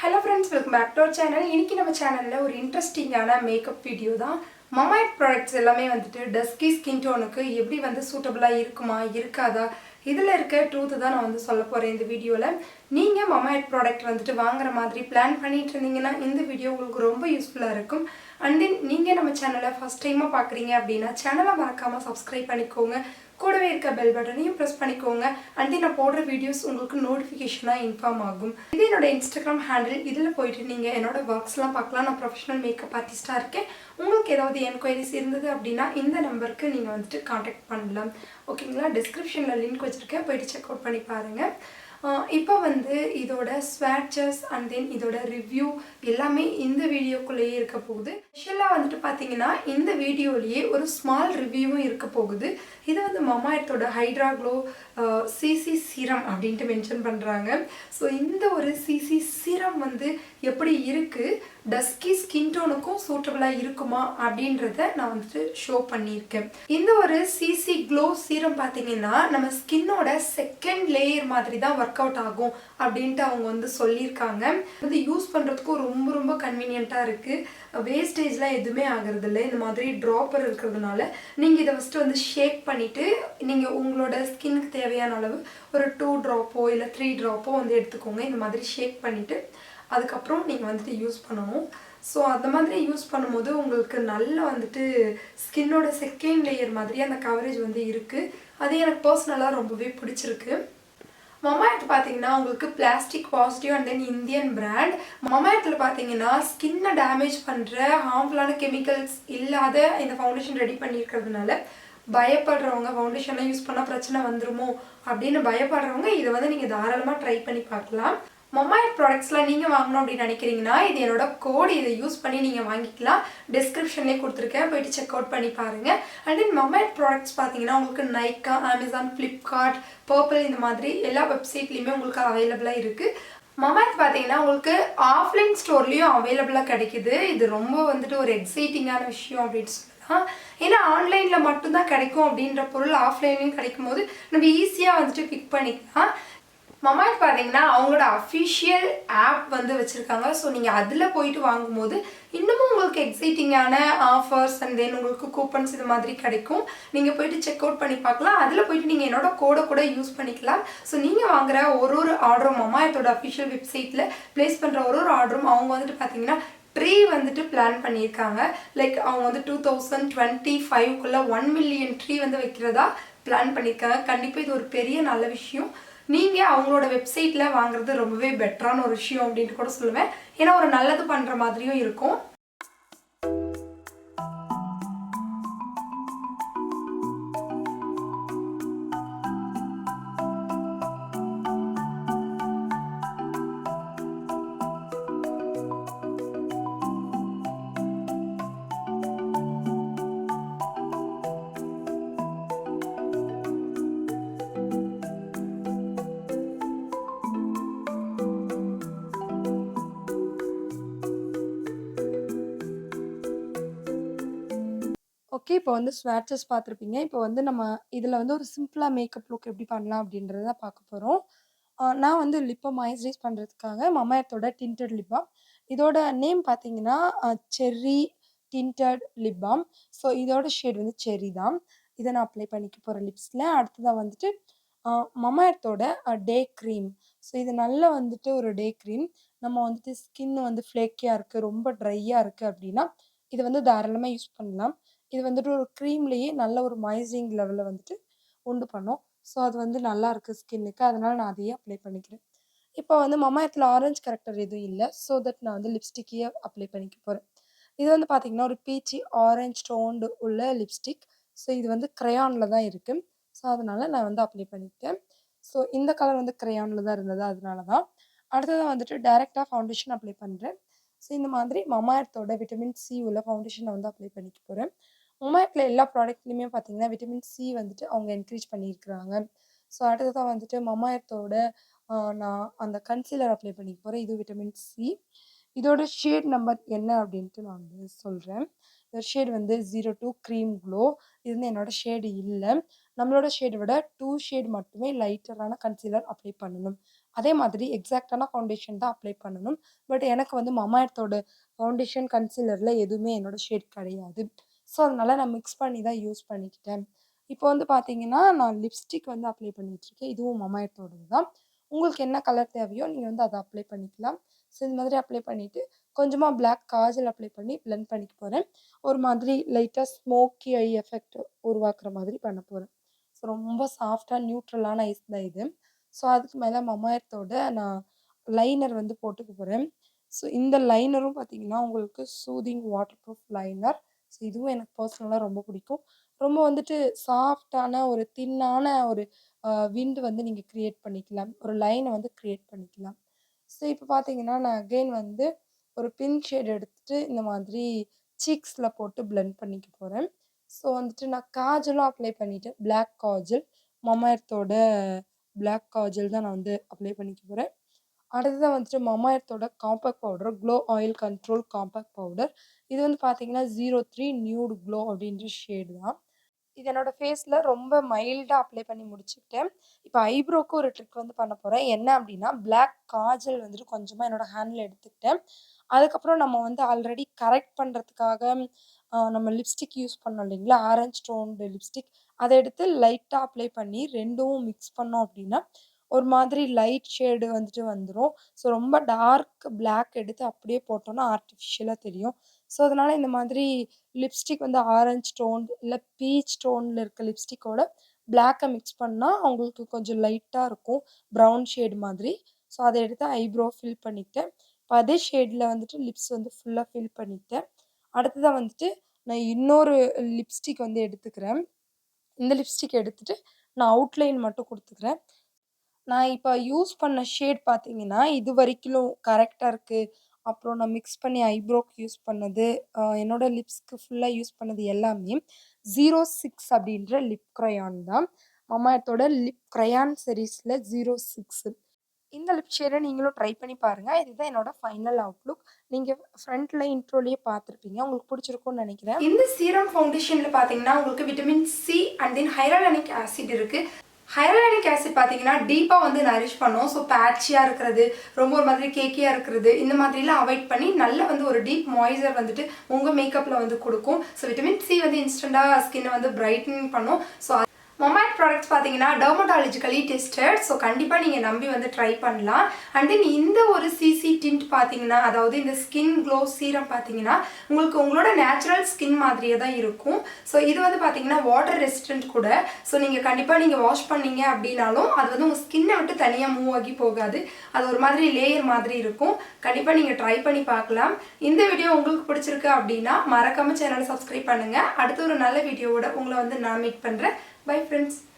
Hello friends, welcome back to our channel. இன்னைக்கு நம்ம சேனல்ல ஒரு இன்ட்ரஸ்டிங்கான மேக்கப் வீடியோ தான். Mamaearth ப்ராடக்ட்ஸ் எல்லாமே வந்துட்டு டஸ்கி ஸ்கின் டோனுக்கு எப்படி வந்து சூட்டபிளா இருக்குமா இருக்காதா இதுல இருக்க ட்ரூத் தான் நான் வந்து சொல்ல போறேன் இந்த வீடியோல. நீங்க Mamaearth ப்ராடக்ட் வந்துட்டு வாங்குற மாதிரி பிளான் பண்ணிட்டு இருந்தீங்கன்னா இந்த வீடியோ உங்களுக்கு ரொம்ப யூஸ்ஃபுல்லா இருக்கும். And then நீங்க நம்ம சேனலை ஃபர்ஸ்ட் டைமா பார்க்கறீங்க அப்படினா சேனலை மறக்காம Subscribe பண்ணிக்கோங்க. கூடவே இருக்க பெல் பட்டனையும் பிரஸ் பண்ணிக்கோங்க. and then நான் போடுற வீடியோஸ் உங்களுக்கு நோட்டிஃபிகேஷனா இன்ஃபார்ம் ஆகும். இது என்னோட Instagram ஹேண்டில். இதுல போய்ட்டு நீங்க என்னோட வர்க்ஸ்லாம் பார்க்கலாம். நான் ப்ரொஃபஷனல் மேக்கப் ஆர்டிஸ்டா இருக்கேன். உங்களுக்கு ஏதாவது என்குயரிஸ் இருந்தது அப்படினா இந்த நம்பருக்கு நீங்க வந்துட்டு கான்டாக்ட் பண்ணலாம். ஓகேங்களா? டிஸ்கிரிப்ஷன்ல லிங்க் வச்சிருக்கேன். போய்ட்டு செக் அவுட் பண்ணி பாருங்க. இப்போ வந்து இதோட ஸ்வாட்சஸ் and then இதோட ரிவ்யூ எல்லாமே இந்த வீடியோக்குள்ளேயே இருக்க போகுது. ஸ்பெஷலாக வந்துட்டு பார்த்தீங்கன்னா இந்த வீடியோலேயே ஒரு ஸ்மால் ரிவ்யூவும் இருக்க போகுது. இது வந்து Mamaearthோட ஹைட்ரா க்ளோ சிசி சீரம் அப்படின்ட்டு மென்ஷன் பண்ணுறாங்க. ஸோ இந்த ஒரு சிசி சீரம் வந்து எப்படி இருக்குது, டஸ்கி ஸ்கின் டோனுக்கும் சூட்டபிளாக இருக்குமா அப்படின்றத நான் வந்துட்டு ஷோ பண்ணியிருக்கேன். இந்த ஒரு சிசி க்ளோ சீரம் பார்த்தீங்கன்னா நம்ம ஸ்கின்னோட செகண்ட் லேயர் மாதிரி தான் ஒர்க் அவுட் ஆகும் அப்படின்ட்டு அவங்க வந்து சொல்லியிருக்காங்க. வந்து யூஸ் பண்ணுறதுக்கும் ரொம்ப ரொம்ப கன்வீனியண்ட்டாக இருக்குது. வேஸ்டேஜ்லாம் எதுவுமே ஆகிறது இல்லை. இந்த மாதிரி ட்ராப்பர் இருக்கிறதுனால நீங்கள் இதை ஃபஸ்ட்டு வந்து ஷேக் பண்ணிவிட்டு நீங்கள் உங்களோட ஸ்கின்னுக்கு தேவையான அளவு ஒரு 2 ட்ராப்போ இல்லை 3 ட்ராப்போ வந்து எடுத்துக்கோங்க. இந்த மாதிரி ஷேக் பண்ணிவிட்டு அதுக்கப்புறம் நீங்கள் வந்துட்டு யூஸ் பண்ணணும். ஸோ அந்த மாதிரி யூஸ் பண்ணும்போது உங்களுக்கு நல்லா வந்துட்டு ஸ்கின்னோட செகண்ட் லேயர் மாதிரி அந்த கவரேஜ் வந்து இருக்குது. அது எனக்கு பர்சனலாக ரொம்பவே பிடிச்சிருக்கு. Mamaearth பார்த்தீங்கன்னா உங்களுக்கு plastic positive and then Indian brand. Mamaearthல பார்த்தீங்கன்னா ஸ்கின்னை டேமேஜ் பண்ணுற ஹார்ம்ஃபுல்லான கெமிக்கல்ஸ் இல்லாத இந்த ஃபவுண்டேஷன் ரெடி பண்ணியிருக்கிறதுனால பயப்படுறவங்க ஃபவுண்டேஷன்லாம் யூஸ் பண்ணால் பிரச்சனை வந்துருமோ அப்படின்னு பயப்படுறவங்க இதை வந்து நீங்கள் தாராளமாக ட்ரை பண்ணி பார்க்கலாம். Mamaearth ப்ராடக்ட்ஸ்லாம் நீங்கள் வாங்கணும் அப்படின்னு நினைக்கிறீங்கன்னா இது என்னோட கோட், இதை யூஸ் பண்ணி நீங்கள் வாங்கிக்கலாம். டிஸ்கிரிப்ஷன்லேயே கொடுத்துருக்கேன், போயிட்டு செக் அவுட் பண்ணி பாருங்கள். அண்ட் தென் Mamaearth ப்ராடக்ட்ஸ் பார்த்தீங்கன்னா உங்களுக்கு நைக்கா, அமேசான், ஃப்ளிப்கார்ட், பர்பிள் இந்த மாதிரி எல்லா வெப்சைட்லேயுமே உங்களுக்கு அவைலபிளாக இருக்குது. Mamaearth பார்த்தீங்கன்னா உங்களுக்கு ஆஃப்லைன் ஸ்டோர்லேயும் அவைலபிளாக கிடைக்குது. இது ரொம்ப வந்துட்டு ஒரு எக்ஸைட்டிங்கான விஷயம் அப்படின்னு சொல்லலாம். ஏன்னா ஆன்லைனில் மட்டும்தான் கிடைக்கும் அப்படின்ற பொருள் ஆஃப்லைன்லேயும் கிடைக்கும் போது நம்ம ஈஸியாக வந்துட்டு பிக் பண்ணிக்கலாம். Mamaearth பார்த்தீங்கன்னா அவங்களோட அஃபிஷியல் ஆப் வந்து வச்சுருக்காங்க. ஸோ நீங்கள் அதில் போயிட்டு வாங்கும்போது இன்னமும் உங்களுக்கு எக்ஸைட்டிங்கான ஆஃபர்ஸ் அண்ட் தென் உங்களுக்கு கூப்பன்ஸ் இது மாதிரி கிடைக்கும். நீங்கள் போயிட்டு செக் அவுட் பண்ணி பார்க்கலாம். அதில் போயிட்டு நீங்கள் என்னோட கோடை கூட யூஸ் பண்ணிக்கலாம். ஸோ நீங்கள் வாங்குகிற ஒரு ஆர்டரும் Mamaearthோட அஃபிஷியல் வெப்சைட்டில் ப்ளேஸ் பண்ணுற ஒரு ஆர்டரும் அவங்க வந்துட்டு பார்த்தீங்கன்னா ட்ரீ வந்துட்டு பிளான் பண்ணியிருக்காங்க. லைக் அவங்க வந்து 2025க்குள்ளே 1 மில்லியன் ட்ரீ வந்து வைக்கிறதா பிளான் பண்ணியிருக்காங்க. கண்டிப்பாக இது ஒரு பெரிய நல்ல விஷயம். நீங்கள் அவங்களோட வெப்சைட்டில் வாங்குறது ரொம்பவே பெட்டரான ஒரு விஷயம் அப்படின்ட்டு கூட சொல்லுவேன். ஏன்னா ஒரு நல்லது பண்ணுற மாதிரியும் இருக்கும். ஓகே, இப்போ வந்து ஸ்வாட்சஸ் பார்த்துருப்பீங்க. இப்போ வந்து நம்ம இதில் வந்து ஒரு சிம்பிளாக மேக்கப் லுக் எப்படி பண்ணலாம் அப்படின்றத பார்க்க போகிறோம். நான் வந்து லிப்பை மாய்ஸ்சரைஸ் பண்ணுறதுக்காக Mamaearthோட டிண்டட் லிப் பாம். இதோட நேம் பார்த்தீங்கன்னா cherry tinted lip balm. So இதோட ஷேட் வந்து செர்ரி தான். இதை நான் அப்ளை பண்ணிக்க போகிறேன் லிப்ஸில். அடுத்ததாக வந்துட்டு Mamaearthோட டே க்ரீம். ஸோ இது நல்லா வந்துட்டு ஒரு டே க்ரீம். நம்ம வந்துட்டு ஸ்கின் வந்து ஃப்ளேக்கியாக இருக்குது, ரொம்ப ட்ரையாக இருக்குது அப்படின்னா இதை வந்து தாராளமாக யூஸ் பண்ணலாம். இது வந்துட்டு ஒரு க்ரீம்லேயே நல்ல ஒரு மாய்ஸ்சரிங் லெவலில் வந்துட்டு உண்டு பண்ணும். ஸோ அது வந்து நல்லா இருக்குது ஸ்கின்னுக்கு. அதனால் நான் அதையே அப்ளை பண்ணிக்கிறேன். இப்போ வந்து Mamaearthல ஆரஞ்சு கேரக்டர் எதுவும் இல்லை. ஸோ தட் நான் வந்து லிப்ஸ்டிக்கையே அப்ளை பண்ணிக்க போகிறேன். இது வந்து பார்த்தீங்கன்னா ஒரு பீச்சி ஆரஞ்ச் டோன்டு உள்ள லிப்ஸ்டிக். ஸோ இது வந்து க்ரையானில் தான் இருக்குது. ஸோ அதனால் நான் வந்து அப்ளை பண்ணிக்கிட்டேன். ஸோ இந்த கலர் வந்து க்ரையானில் தான் இருந்தது, அதனால தான். அடுத்ததாக வந்துட்டு டைரெக்டாக ஃபவுண்டேஷன் அப்ளை பண்ணுறேன். ஸோ இந்த மாதிரி Mamaearthோட விட்டமின் சி உள்ள ஃபவுண்டேஷனை வந்து அப்ளை பண்ணிக்க போகிறேன். Mamaearthல எல்லா ப்ராடக்ட்லையுமே பார்த்தீங்கன்னா விட்டமின் சி வந்துட்டு அவங்க என்கரேஜ் பண்ணியிருக்கிறாங்க. ஸோ அடுத்ததாக வந்துட்டு Mamaearthோட நான் அந்த கன்சீலர் அப்ளை பண்ணிக்க போகிறேன். இது விட்டமின் சி. இதோட ஷேட் நம்பர் என்ன அப்படின்ட்டு நான் வந்து சொல்கிறேன். இதோட ஷேட் வந்து 02 க்ரீம் க்ளோ. இது வந்து என்னோட ஷேடு இல்லை. நம்மளோட ஷேடை விட 2 ஷேட் மட்டுமே லைட்டரான கன்சீலர் அப்ளை பண்ணணும். அதே மாதிரி எக்ஸாக்டான ஃபவுண்டேஷன் தான் அப்ளை பண்ணணும். பட் எனக்கு வந்து மமாஎர்த்தோட ஃபவுண்டேஷன் கன்சீலரில் எதுவுமே என்னோட ஷேட் கிடையாது. ஸோ அதனால நான் மிக்ஸ் பண்ணி தான் யூஸ் பண்ணிக்கிட்டேன். இப்போ வந்து பார்த்தீங்கன்னா, நான் லிப்ஸ்டிக் வந்து அப்ளை பண்ணிகிட்ருக்கேன். இதுவும் மமாஎர்த்தோடது தான். உங்களுக்கு என்ன கலர் தேவையோ நீங்கள் வந்து அதை அப்ளை பண்ணிக்கலாம். ஸோ இந்த மாதிரி அப்ளை பண்ணிவிட்டு கொஞ்சமாக பிளாக் காஜல் அப்ளை பண்ணி பிளெண்ட் பண்ணிக்க போகிறேன். ஒரு மாதிரி லைட்டாக ஸ்மோக்கி ஐ எஃபெக்ட் உருவாக்குற மாதிரி பண்ண போகிறேன். ஸோ ரொம்ப சாஃப்டாக நியூட்ரலான ஐஸ் தான் இது. ஸோ அதுக்கு மேலே மமாஎர்த்தோட நான் லைனர் வந்து போட்டுக்க போகிறேன். ஸோ இந்த லைனரும் பார்த்தீங்கன்னா உங்களுக்கு soothing water proof liner. So இதுவும் எனக்கு பர்சனலாக ரொம்ப பிடிக்கும். ரொம்ப வந்துட்டு சாஃப்டான ஒரு தின்னான ஒரு விண்ட் வந்து நீங்கள் க்ரியேட் பண்ணிக்கலாம். ஒரு லைனை வந்து க்ரியேட் பண்ணிக்கலாம். ஸோ இப்போ பார்த்தீங்கன்னா நான் அகெயின் வந்து ஒரு பிங்க் ஷேட் எடுத்துட்டு இந்த மாதிரி சீக்ஸில் போட்டு பிளெண்ட் பண்ணிக்க போகிறேன். ஸோ வந்துட்டு நான் காஜலும் அப்ளை பண்ணிவிட்டேன். பிளாக் காஜல் மமாஎர்த்தோட பிளாக் காஜல் தான் நான் வந்து அப்ளை பண்ணிக்க போகிறேன். அடுத்ததான் வந்துட்டு மமாஎர்த்தோட compact powder glow oil control compact powder. இது வந்து பார்த்தீங்கன்னா 03 நியூட் க்ளோ அப்படின்ற ஷேடு தான். இது என்னோட ஃபேஸில் ரொம்ப மைல்டாக அப்ளை பண்ணி முடிச்சுக்கிட்டேன். இப்போ ஐப்ரோக்கு ஒரு ட்ரிக் வந்து பண்ண போகிறேன். என்ன அப்படின்னா பிளாக் காஜல் வந்துட்டு கொஞ்சமாக என்னோட ஹேண்டில் எடுத்துக்கிட்டேன். அதுக்கப்புறம் நம்ம வந்து ஆல்ரெடி கரெக்ட் பண்ணுறதுக்காக நம்ம லிப்ஸ்டிக் யூஸ் பண்ணோம் இல்லைங்களா, ஆரஞ்ச் டோன்டு லிப்ஸ்டிக். அதை எடுத்து லைட்டாக அப்ளை பண்ணி ரெண்டும் மிக்ஸ் பண்ணோம் அப்படின்னா ஒரு மாதிரி லைட் ஷேடு வந்துட்டு வந்துடும். ஸோ ரொம்ப டார்க் பிளாக் எடுத்து அப்படியே போட்டோன்னா ஆர்டிஃபிஷியலாக தெரியும். ஸோ அதனால் இந்த மாதிரி லிப்ஸ்டிக் வந்து ஆரஞ்ச் டோன் இல்லை பீச் டோனில் இருக்க லிப்ஸ்டிக்கோட பிளாக்கை மிக்ஸ் பண்ணால் அவங்களுக்கு கொஞ்சம் லைட்டாக இருக்கும், ப்ரௌன் ஷேடு மாதிரி. ஸோ அதை எடுத்து ஐப்ரோ ஃபில் பண்ணிக்கிட்டேன். இப்போ அதே ஷேடில் வந்துட்டு லிப்ஸ் வந்து ஃபுல்லாக ஃபில் பண்ணிக்கிட்டேன். அடுத்ததாக வந்துட்டு நான் இன்னொரு லிப்ஸ்டிக் வந்து எடுத்துக்கிறேன். இந்த லிப்ஸ்டிக் எடுத்துகிட்டு நான் அவுட்லைன் மட்டும் கொடுத்துக்கிறேன். நான் இப்போ யூஸ் பண்ண ஷேட் பார்த்தீங்கன்னா, இது வரைக்கும் கரெக்ட்டா இருக்கு. அப்புறம் நான் மிக்ஸ் பண்ணி ஐப்ரோக்கு யூஸ் பண்ணது, என்னோட லிப்ஸ்க்கு ஃபுல்லா யூஸ் பண்ணது எல்லாமே 06 அப்படின்ற லிப் கிரையான் தான். மமாஎர்த்தோட லிப் கிரையான் சீரிஸ்ல 06. இந்த லிப் ஷேட நீங்களும் ட்ரை பண்ணி பாருங்க. இதுதான் என்னோட ஃபைனல் அவுட்லுக். நீங்க ஃப்ரண்ட்ல இன்ட்ரோலயே பார்த்துருப்பீங்க. உங்களுக்கு பிடிச்சிருக்கும்னு நெனைக்கிறேன். இந்த சீரம் ஃபவுண்டேஷன்ல பார்த்தீங்கன்னா, உங்களுக்கு vitamin C and then hyaluronic acid இருக்கு. ஹையலுரோனிக் ஆசிட் பார்த்தீங்கன்னா டீப்பாக வந்து நரிஷ் பண்ணும். ஸோ பேட்சியாக இருக்கிறது, ரொம்ப ஒரு மாதிரி கேக்கியாக இருக்கிறது, இந்த மாதிரிலாம் அவாய்ட் பண்ணி நல்ல வந்து ஒரு டீப் மாய்ஸ்சர் வந்துட்டு உங்கள் மேக்கப்பில் வந்து கொடுக்கும். ஸோ விட்டமின் சி வந்து இன்ஸ்டண்ட்டாக ஸ்கின்னை வந்து பிரைட்னிங் பண்ணும். ஸோ மொமைட் ப்ராடக்ட்ஸ் பார்த்தீங்கன்னா டெர்மட்டாலஜிக்கலி டெஸ்டட். ஸோ கண்டிப்பாக நீங்கள் நம்பி வந்து ட்ரை பண்ணலாம். அண்ட் தென் இந்த ஒரு சிசி டிண்ட் பார்த்தீங்கன்னா, அதாவது இந்த ஸ்கின் க்ளோ சீரம் பார்த்தீங்கன்னா உங்களுக்கு உங்களோட நேச்சுரல் ஸ்கின் மாதிரியே தான் இருக்கும். ஸோ இது வந்து பார்த்தீங்கன்னா வாட்டர் ரெசிஸ்டன்ட் கூட. ஸோ நீங்கள் கண்டிப்பாக நீங்கள் வாஷ் பண்ணீங்க அப்படின்னாலும் அது வந்து உங்கள் ஸ்கின்னை விட்டு தனியாக மூவ் ஆகி போகாது. அது ஒரு மாதிரி லேயர் மாதிரி இருக்கும். கண்டிப்பாக நீங்கள் ட்ரை பண்ணி பார்க்கலாம். இந்த வீடியோ உங்களுக்கு பிடிச்சிருக்கு அப்படின்னா மறக்காம சேனலை சப்ஸ்கிரைப் பண்ணுங்கள். அடுத்த ஒரு நல்ல வீடியோவோட உங்களை வந்து நான் மீட் பண்ணுறேன். Bye friends.